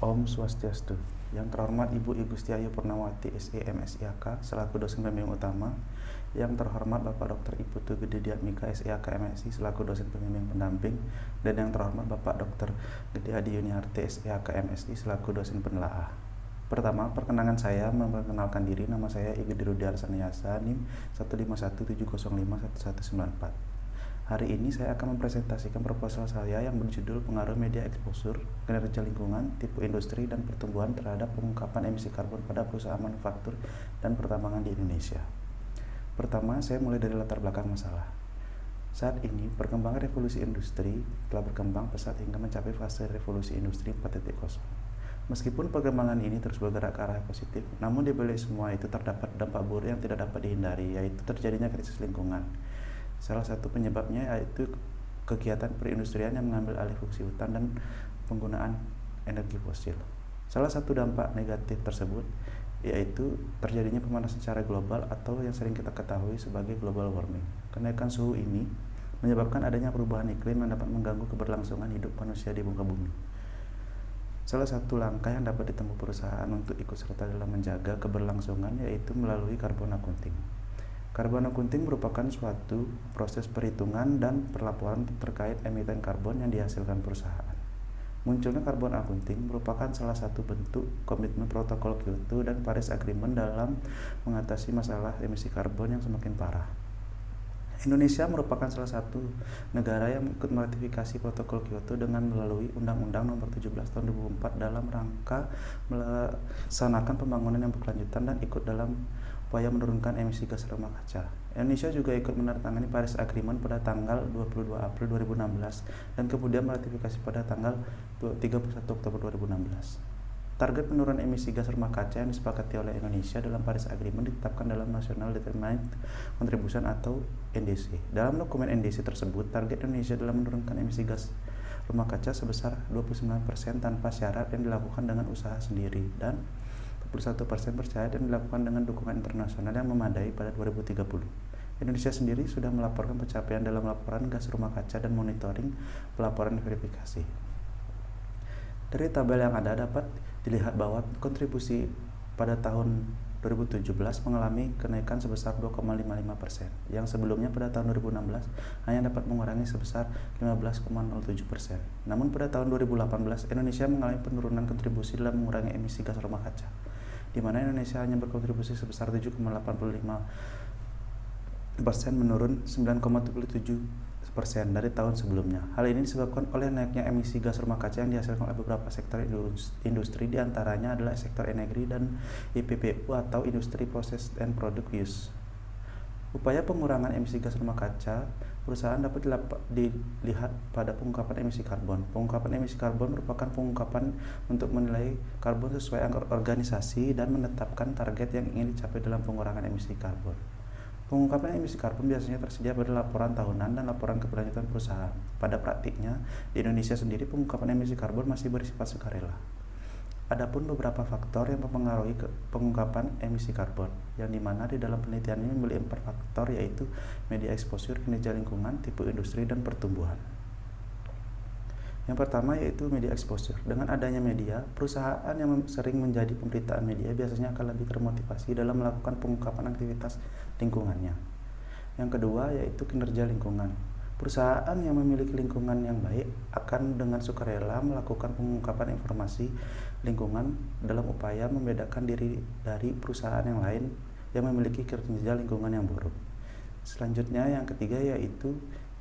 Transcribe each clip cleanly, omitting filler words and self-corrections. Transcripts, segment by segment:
Om Swastiastu. Yang terhormat Ibu Igusti Ayu Purnawati SE MSIAK selaku dosen pembimbing utama. Yang terhormat Bapak Dr. Iputu Gede Diatmika SEAK MSI selaku dosen pembimbing pendamping. Dan yang terhormat Bapak Dr. Gede Adi Yuniarti SEAK MSI selaku dosen penelaah. Pertama, perkenalkan saya memperkenalkan diri. Nama saya Igede Rudiarsaniasa, NIM 15170511194. Hari ini saya akan mempresentasikan proposal saya yang berjudul Pengaruh Media Exposure, Kinerja Lingkungan, Tipe Industri, dan Pertumbuhan terhadap Pengungkapan Emisi Karbon pada Perusahaan Manufaktur dan Pertambangan di Indonesia. Pertama, saya mulai dari latar belakang masalah. Saat ini, perkembangan revolusi industri telah berkembang pesat hingga mencapai fase revolusi industri 4.0. Meskipun perkembangan ini terus bergerak ke arah positif, namun di balik semua itu terdapat dampak buruk yang tidak dapat dihindari, yaitu terjadinya krisis lingkungan. Salah satu penyebabnya yaitu kegiatan perindustrian yang mengambil alih fungsi hutan dan penggunaan energi fosil. Salah satu dampak negatif tersebut yaitu terjadinya pemanasan secara global atau yang sering kita ketahui sebagai global warming. Kenaikan suhu ini menyebabkan adanya perubahan iklim yang dapat mengganggu keberlangsungan hidup manusia di muka bumi. Salah satu langkah yang dapat ditempuh perusahaan untuk ikut serta dalam menjaga keberlangsungan yaitu melalui carbon accounting. Carbon accounting merupakan suatu proses perhitungan dan perlaporan terkait emiten karbon yang dihasilkan perusahaan. Munculnya carbon accounting merupakan salah satu bentuk komitmen protokol Kyoto dan Paris Agreement dalam mengatasi masalah emisi karbon yang semakin parah. Indonesia merupakan salah satu negara yang ikut meratifikasi protokol Kyoto dengan melalui Undang-Undang Nomor 17 Tahun 2004 dalam rangka melaksanakan pembangunan yang berkelanjutan dan ikut dalam upaya menurunkan emisi gas rumah kaca. Indonesia juga ikut menandatangani Paris Agreement pada tanggal 22 April 2016 dan kemudian meratifikasi pada tanggal 31 Oktober 2016. Target penurunan emisi gas rumah kaca yang disepakati oleh Indonesia dalam Paris Agreement ditetapkan dalam National Determined Contribution atau NDC. Dalam dokumen NDC tersebut, target Indonesia dalam menurunkan emisi gas rumah kaca sebesar 29% tanpa syarat yang dilakukan dengan usaha sendiri dan 41% percaya dan dilakukan dengan dukungan internasional yang memadai pada 2030. Indonesia sendiri sudah melaporkan pencapaian dalam laporan gas rumah kaca dan monitoring pelaporan verifikasi. Dari tabel yang ada dapat dilihat bahwa kontribusi pada tahun 2017 mengalami kenaikan sebesar 2,55%, yang sebelumnya pada tahun 2016 hanya dapat mengurangi sebesar 15,07%. Namun pada tahun 2018 Indonesia mengalami penurunan kontribusi dalam mengurangi emisi gas rumah kaca, di mana Indonesia hanya berkontribusi sebesar 7,85%, menurun 9,77% dari tahun sebelumnya. Hal ini disebabkan oleh naiknya emisi gas rumah kaca yang dihasilkan oleh beberapa sektor industri, diantaranya adalah sektor energi dan IPPU atau Industri Process and Product Use. Upaya pengurangan emisi gas rumah kaca perusahaan dapat dilihat pada pengungkapan emisi karbon. Pengungkapan emisi karbon merupakan pengungkapan untuk menilai karbon sesuai organisasi dan menetapkan target yang ingin dicapai dalam pengurangan emisi karbon. Pengungkapan emisi karbon biasanya tersedia pada laporan tahunan dan laporan keberlanjutan perusahaan. Pada praktiknya, di Indonesia sendiri pengungkapan emisi karbon masih bersifat sukarela. Adapun beberapa faktor yang mempengaruhi pengungkapan emisi karbon, yang dimana di dalam penelitian ini memiliki 4 faktor, yaitu media exposure, kinerja lingkungan, tipe industri, dan pertumbuhan. Yang pertama yaitu media exposure. Dengan adanya media, perusahaan yang sering menjadi pemberitaan media biasanya akan lebih termotivasi dalam melakukan pengungkapan aktivitas lingkungannya. Yang kedua yaitu kinerja lingkungan. Perusahaan yang memiliki lingkungan yang baik akan dengan sukarela melakukan pengungkapan informasi lingkungan dalam upaya membedakan diri dari perusahaan yang lain yang memiliki kinerja lingkungan yang buruk. Selanjutnya yang ketiga yaitu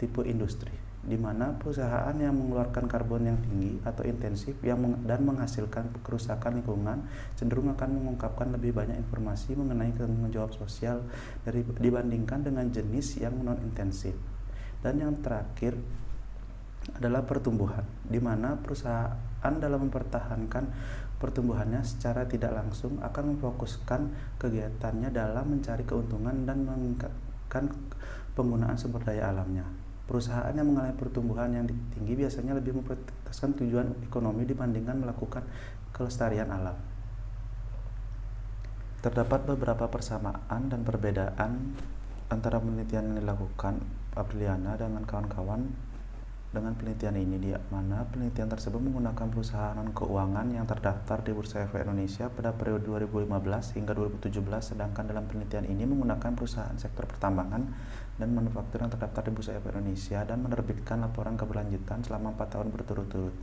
tipe industri, di mana perusahaan yang mengeluarkan karbon yang tinggi atau intensif dan menghasilkan kerusakan lingkungan cenderung akan mengungkapkan lebih banyak informasi mengenai tanggung jawab sosial dibandingkan dengan jenis yang non-intensif. Dan yang terakhir adalah pertumbuhan, di mana perusahaan dalam mempertahankan pertumbuhannya secara tidak langsung akan memfokuskan kegiatannya dalam mencari keuntungan dan meningkatkan penggunaan sumber daya alamnya. Perusahaan yang mengalami pertumbuhan yang tinggi biasanya lebih memprioritaskan tujuan ekonomi dibandingkan melakukan kelestarian alam. Terdapat beberapa persamaan dan perbedaan antara penelitian yang dilakukan Apriliana dengan kawan-kawan dengan penelitian ini, di mana penelitian tersebut menggunakan perusahaan keuangan yang terdaftar di Bursa Efek Indonesia pada periode 2015 hingga 2017, sedangkan dalam penelitian ini menggunakan perusahaan sektor pertambangan dan manufaktur yang terdaftar di Bursa Efek Indonesia dan menerbitkan laporan keberlanjutan selama 4 tahun berturut-turut,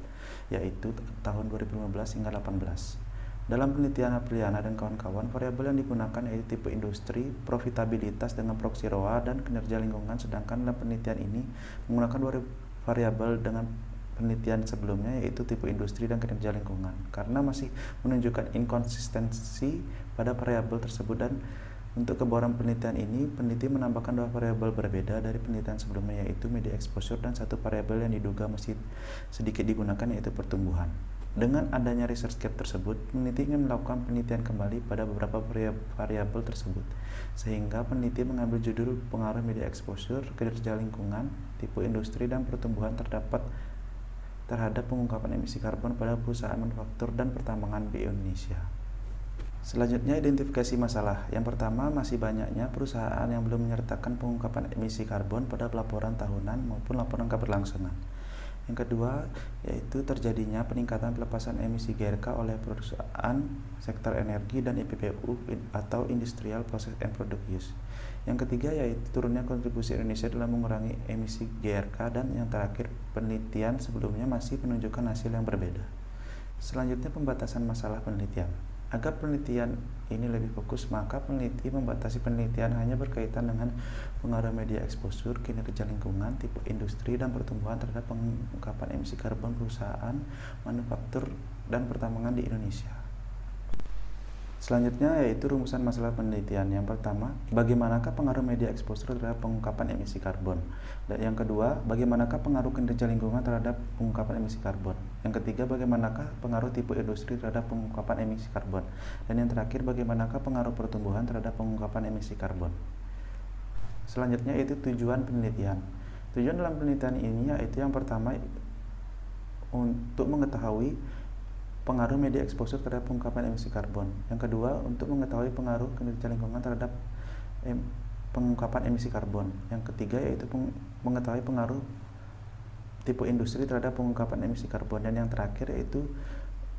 yaitu tahun 2015 hingga 2018. Dalam penelitian Apriliana dan kawan-kawan, variabel yang digunakan yaitu tipe industri, profitabilitas dengan proksi ROA, dan kinerja lingkungan, sedangkan dalam penelitian ini menggunakan dua variabel dengan penelitian sebelumnya yaitu tipe industri dan kinerja lingkungan, karena masih menunjukkan inkonsistensi pada variabel tersebut. Dan untuk keboran penelitian ini, peneliti menambahkan dua variabel berbeda dari penelitian sebelumnya yaitu media exposure dan satu variabel yang diduga masih sedikit digunakan yaitu pertumbuhan. Dengan adanya research gap tersebut, peneliti ingin melakukan penelitian kembali pada beberapa variabel tersebut, sehingga peneliti mengambil judul pengaruh media exposure, kinerja lingkungan, tipe industri, dan pertumbuhan terhadap pengungkapan emisi karbon pada perusahaan manufaktur dan pertambangan di Indonesia. Selanjutnya, identifikasi masalah. Yang pertama, masih banyaknya perusahaan yang belum menyertakan pengungkapan emisi karbon pada laporan tahunan maupun laporan keberlangsungan. Yang kedua, yaitu terjadinya peningkatan pelepasan emisi GRK oleh perusahaan sektor energi dan IPPU atau Industrial Process and Product Use. Yang ketiga, yaitu turunnya kontribusi Indonesia dalam mengurangi emisi GRK. Dan yang terakhir, penelitian sebelumnya masih menunjukkan hasil yang berbeda. Selanjutnya, pembatasan masalah penelitian. Agar penelitian ini lebih fokus, maka peneliti membatasi penelitian hanya berkaitan dengan pengaruh media exposure, kinerja lingkungan, tipe industri, dan pertumbuhan terhadap pengungkapan emisi karbon perusahaan manufaktur dan pertambangan di Indonesia. Selanjutnya yaitu rumusan masalah penelitian. Yang pertama, bagaimanakah pengaruh media exposure terhadap pengungkapan emisi karbon? Dan yang kedua, bagaimanakah pengaruh kinerja lingkungan terhadap pengungkapan emisi karbon? Yang ketiga, bagaimanakah pengaruh tipe industri terhadap pengungkapan emisi karbon? Dan yang terakhir, bagaimanakah pengaruh pertumbuhan terhadap pengungkapan emisi karbon? Selanjutnya yaitu tujuan penelitian. Tujuan dalam penelitian ini yaitu yang pertama, untuk mengetahui pengaruh media exposure terhadap pengungkapan emisi karbon. Yang kedua, untuk mengetahui pengaruh kinerja lingkungan terhadap pengungkapan emisi karbon. Yang ketiga, yaitu mengetahui pengaruh tipe industri terhadap pengungkapan emisi karbon. Dan yang terakhir, yaitu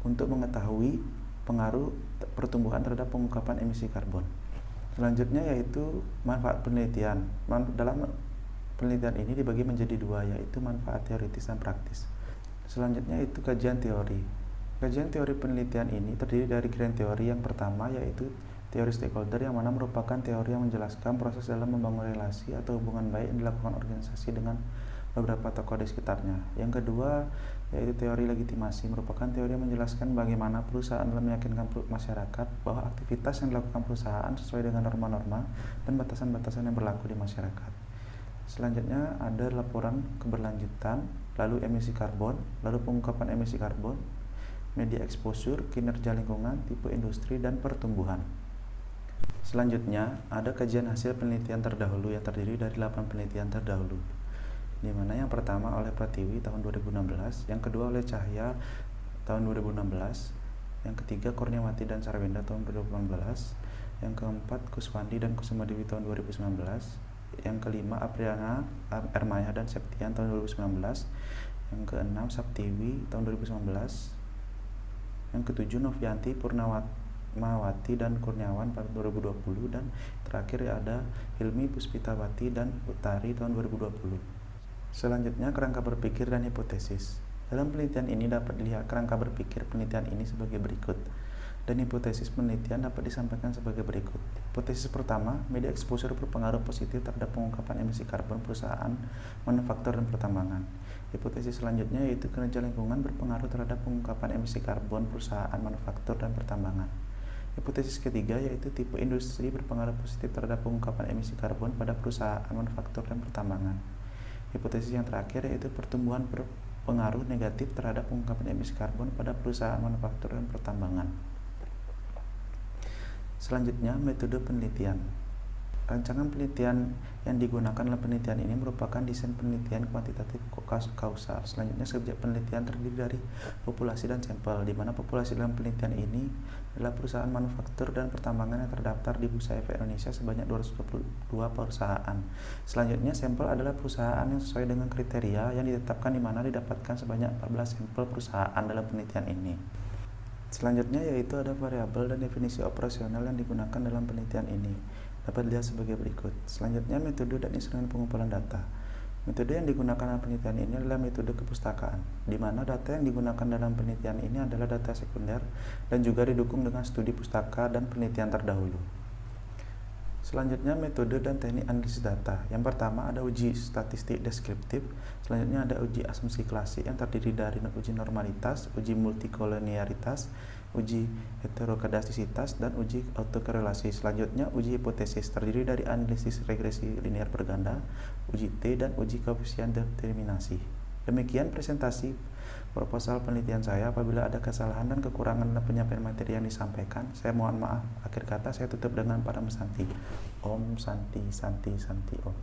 untuk mengetahui pengaruh pertumbuhan terhadap pengungkapan emisi karbon. Selanjutnya yaitu manfaat penelitian. Dalam penelitian ini dibagi menjadi dua, yaitu manfaat teoritis dan praktis. Selanjutnya itu kajian teori. Kajian teori penelitian ini terdiri dari grand teori. Yang pertama yaitu teori stakeholder, yang mana merupakan teori yang menjelaskan proses dalam membangun relasi atau hubungan baik yang dilakukan organisasi dengan beberapa tokoh di sekitarnya. Yang kedua yaitu teori legitimasi, merupakan teori yang menjelaskan bagaimana perusahaan dalam meyakinkan masyarakat bahwa aktivitas yang dilakukan perusahaan sesuai dengan norma-norma dan batasan-batasan yang berlaku di masyarakat. Selanjutnya ada laporan keberlanjutan, lalu emisi karbon, lalu pengungkapan emisi karbon, media exposure, kinerja lingkungan, tipe industri, dan pertumbuhan. Selanjutnya, ada kajian hasil penelitian terdahulu yang terdiri dari 8 penelitian terdahulu, di mana yang pertama oleh Pratiwi tahun 2016, yang kedua oleh Cahya tahun 2016, yang ketiga Kurniawati dan Sarwenda tahun 2018, yang keempat Kuswandi dan Kusumadewi tahun 2019, yang kelima Apriliana, Ermaya, dan Septian tahun 2019, yang keenam Saptiwi tahun 2019, yang ketujuh Novianti, Purnamawati, dan Kurniawan pada 2020, dan terakhir ada Hilmi, Puspitawati, dan Utari tahun 2020. Selanjutnya kerangka berpikir dan hipotesis. Dalam penelitian ini dapat dilihat kerangka berpikir penelitian ini sebagai berikut, dan hipotesis penelitian dapat disampaikan sebagai berikut. Hipotesis pertama, media exposure berpengaruh positif terhadap pengungkapan emisi karbon perusahaan manufaktur dan pertambangan. Hipotesis selanjutnya yaitu kinerja lingkungan berpengaruh terhadap pengungkapan emisi karbon perusahaan manufaktur dan pertambangan. Hipotesis ketiga yaitu tipe industri berpengaruh positif terhadap pengungkapan emisi karbon pada perusahaan manufaktur dan pertambangan. Hipotesis yang terakhir yaitu pertumbuhan berpengaruh negatif terhadap pengungkapan emisi karbon pada perusahaan manufaktur dan pertambangan. Selanjutnya, metode penelitian. Rancangan penelitian yang digunakan dalam penelitian ini merupakan desain penelitian kuantitatif kausal. Selanjutnya, subjek penelitian terdiri dari populasi dan sampel, di mana populasi dalam penelitian ini adalah perusahaan manufaktur dan pertambangan yang terdaftar di Bursa Efek Indonesia sebanyak 222 perusahaan. Selanjutnya, sampel adalah perusahaan yang sesuai dengan kriteria yang ditetapkan, di mana didapatkan sebanyak 14 sampel perusahaan dalam penelitian ini. Selanjutnya yaitu ada variabel dan definisi operasional yang digunakan dalam penelitian ini. Dapat dilihat sebagai berikut. Selanjutnya, metode dan instrumen pengumpulan data. Metode yang digunakan dalam penelitian ini adalah metode kepustakaan, di mana data yang digunakan dalam penelitian ini adalah data sekunder dan juga didukung dengan studi pustaka dan penelitian terdahulu. Selanjutnya, metode dan teknik analisis data. Yang pertama ada uji statistik deskriptif. Selanjutnya ada uji asumsi klasik yang terdiri dari uji normalitas, uji multikolonialitas, uji heterokedastisitas, dan uji autokorelasi. Selanjutnya, uji hipotesis terdiri dari analisis regresi linear berganda, uji T, dan uji koefisien determinasi. Demikian presentasi proposal penelitian saya. Apabila ada kesalahan dan kekurangan dalam penyampaian materi yang disampaikan, saya mohon maaf. Akhir kata saya tutup dengan Param Santi. Om Santi Santi Santi Om.